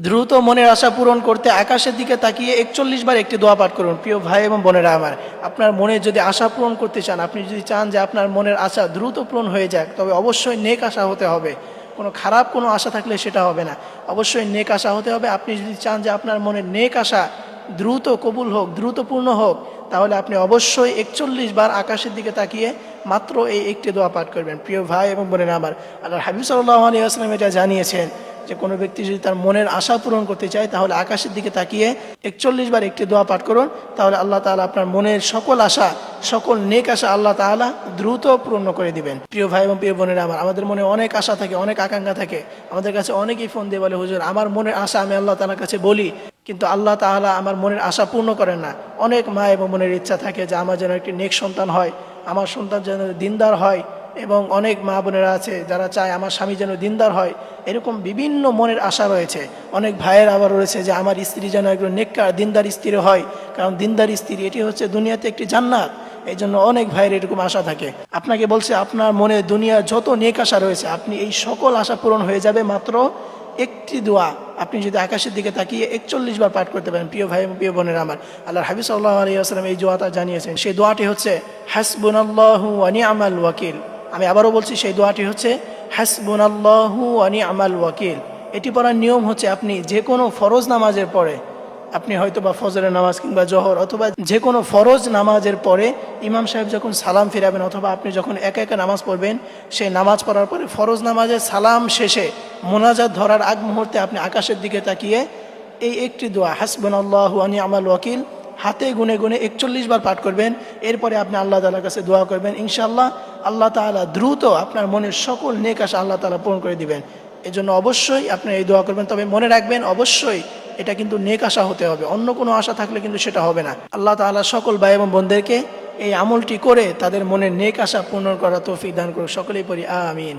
দ্রুত মনের আশা পূরণ করতে আকাশের দিকে তাকিয়ে 41 বার একটি দোয়া পাঠ করুন। প্রিয় ভাই এবং বোনেরা আমার, আপনার মনে যদি আশা পূরণ করতে চান, আপনি যদি চান যে আপনার মনের আশা দ্রুত পূরণ হয়ে যাক, তবে অবশ্যই নেক আশা হতে হবে। কোনো খারাপ কোনো আশা থাকলে সেটা হবে না, অবশ্যই নেক আশা হতে হবে। আপনি যদি চান যে আপনার মনের নেক আশা দ্রুত কবুল হোক, দ্রুত পূর্ণ হোক, তাহলে আপনি অবশ্যই 41 বার আকাশের দিকে তাকিয়ে মাত্র এই একটি দোয়া পাঠ করবেন। প্রিয় ভাই এবং বোনেরা আমার, আল্লাহর হাবিব সাল্লাল্লাহু আলাইহি ওয়াসাল্লাম এটা জানিয়েছেন যে কোনো ব্যক্তি যদি তার মনের আশা পূরণ করতে চায়, তাহলে আকাশের দিকে তাকিয়ে 41 বার একটি দোয়া পাঠ করুন। তাহলে আল্লাহ তাআলা আপনার মনের সকল আশা, সকল নেক আশা আল্লাহ তাআলা দ্রুত পূর্ণ করে দিবেন। প্রিয় ভাই এবং প্রিয় বোনেরা আমার, আমাদের মনে অনেক আশা থাকে, অনেক আকাঙ্ক্ষা থাকে। আমাদের কাছে অনেকেই ফোন দিয়ে বলে, হুজুর আমার মনের আশা আমি আল্লাহ তাআলার কাছে বলি, কিন্তু আল্লাহ তাআলা আমার মনের আশা পূর্ণ করেন না। অনেক মা এবং বোনের ইচ্ছা থাকে যে আমার যেন একটি নেক সন্তান হয়, আমার সন্তান যেন দিনদার হয়, এবং অনেক মা বোনেরা আছে যারা চায় আমার স্বামী যেন দিনদার হয়। এরকম বিভিন্ন মনের আশা রয়েছে। অনেক ভাইয়ের আবার রয়েছে যে আমার স্ত্রী যেন একজন নেককার দিনদার স্ত্রী হয়, কারণ দিনদার স্ত্রী এটি হচ্ছে দুনিয়াতে একটি জান্নাত। এই জন্য অনেক ভাইয়ের এরকম আশা থাকে। আপনাকে বলছে আপনার মনে দুনিয়ার যত নেক আশা রয়েছে, আপনি এই সকল আশা পূরণ হয়ে যাবে মাত্র একটি দোয়া আপনি যদি আকাশের দিকে তাকিয়ে 41 বার পাঠ করতে পারেন। প্রিয় ভাই এবং প্রিয় বোনেরা আমার, আল্লাহর হাবিব সাল্লাল্লাহু আলাইহি ওয়াসাল্লাম এই দোয়াটা জানিয়েছেন। সেই দোয়াটি হচ্ছে হাসবুনাল্লাহু ওয়া নি'মাল ওয়াকিল। আমি আবারও বলছি, সেই দোয়াটি হচ্ছে হাসবুনাল্লাহু ওয়া নি'মাল ওয়াকিল। এটি পড়ার নিয়ম হচ্ছে, আপনি যে কোনো ফরজ নামাজের পরে, আপনি হয়তো বা ফজরের নামাজ কিংবা জোহর অথবা যে কোনো ফরজ নামাজের পরে ইমাম সাহেব যখন সালাম ফিরাবেন, অথবা আপনি যখন একা একা নামাজ পড়বেন, সেই নামাজ পড়ার পরে ফরজ নামাজের সালাম শেষে মোনাজাত ধরার আগ মুহূর্তে আপনি আকাশের দিকে তাকিয়ে এই একটি দোয়া হাসবুনাল্লাহু ওয়া নি'মাল ওয়াকিল হাতে গুনে গুনে 41 বার পাঠ করবেন। এরপরে আপনি আল্লাহ তাআলার কাছে দোয়া করবেন, ইনশাআল্লাহ আল্লাহ তাআলা দ্রুত আপনার মনের সকল নেক আশা আল্লাহ তাআলা পূরণ করে দিবেন। এজন্য অবশ্যই আপনি এই দোয়া করবেন। তবে মনে রাখবেন, অবশ্যই এটা কিন্তু নেক আশা হতে হবে, অন্য কোনো আশা থাকলে কিন্তু সেটা হবে না। আল্লাহ তাআলা সকল ভাই এবং বোনদেরকে এই আমলটি করে তাদের মনের নেক আশা পূর্ণ করা তৌফিক দান করুন। সকলেই পড়ি আমিন।